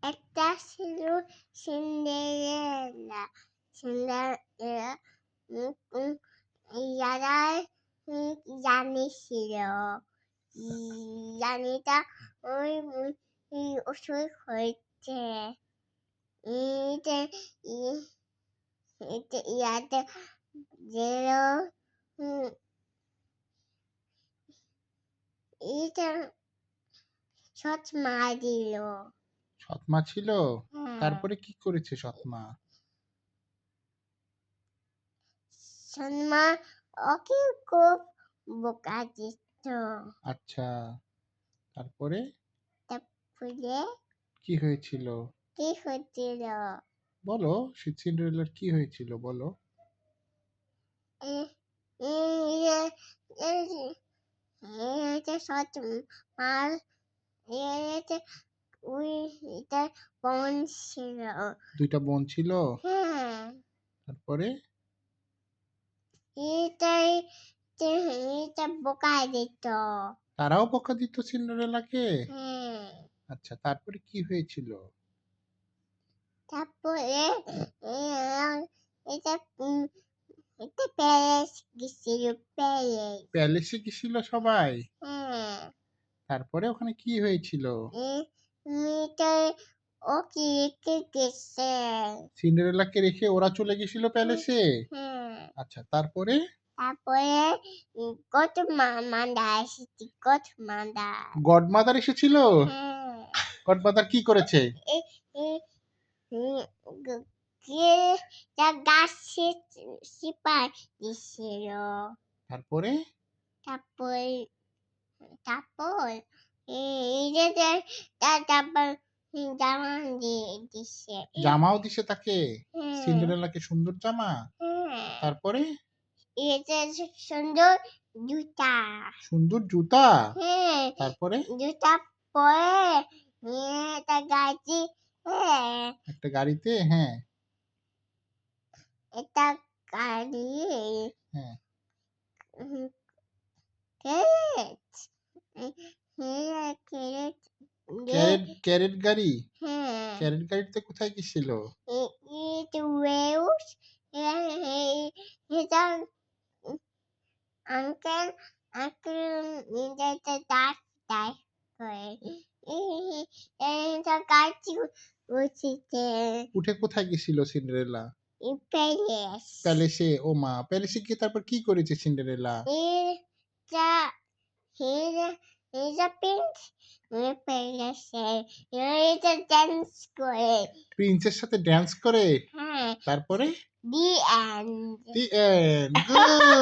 একটা ছিল Cinderella. Cinderella উম উম ইয়ারা রানী ছিল। রানীটা ওই অসুখ হয়েছে। ইতে ই- ইয়াতে গেল এটা শট মার দিল। সৎমা ছিল? হ্যাঁ, তারপরে কি করেছে সৎমা? সন্মা ওকে খুব বোকা দিত। আচ্ছা, তারপরে তারপরে কি হয়েছিল? কি হচ্ছিল? বলো, সিন্ডারেলার কি হয়েছিল বলো? এটা শট মার এটা ওই এটা বোন ছিল। দুইটা বোন ছিল? হ্যাঁ, তারপরে এটাই এটা বোকা দিত। তারাও বকা দিত সিন্ডারেলাকে? হ্যাঁ, আচ্ছা, তারপরে কি হয়েছিল? তারপরে এটা এটা প্যারিস গেছিল প্যারিস। প্যালেসে গেছিল সবাই? হ্যাঁ, তারপরে ওখানে কি হয়েছিল? মেয়েটা ওকে রেখে গেছে। সিন্ডারেলাকে রেখে ওরা চলে গেছিল প্যালেসে? হ্যাঁ, আচ্ছা, তারপরে তারপরে কত মান্দা এসেছি কত মান্দা। গডমাদার এসেছিল? হ্যাঁ, গডমাদার কি করেছে? এ এ কে তা গাছে সিপাই দিছিল। তারপরে তারপর তারপর এই যে তারপর জামা দিয়ে দিছে। জামাও দিছে তাকে? হ্যাঁ, সিন্ডারেলাকে সুন্দর জামা? হ্যাঁ, তারপরে এটা সুন্দর জুতা। সুন্দর জুতা? হ্যাঁ, তারপরে জুতা পরে এটা গাড়ি। হ্যাঁ, একটা গাড়িতে, হ্যাঁ এটা গাড়ি হ্যাঁ ক্যারেট। হ্যাঁ, ক্যারেট ক্যারেট গাড়ি? হ্যাঁ, ক্যারেট গাড়িতে কোথায় গেছিল? it waves. এটা আঙ্কেল এটা দাঁত দাঁত করে এটা গাছ উঠেছে উঠে কোথায় গেছিল সিন্ডারেলা? প্যালেস। প্যালেসে? ও মা, প্যালেসে গিয়ে তারপর কি করেছে সিন্ডারেলা? এটা এটা এটা প্রিন্স প্যালেসে এটা ডান্স করে। প্রিন্সের সাথে ড্যান্স করে? হ্যাঁ, তারপরে the end. The end. Good.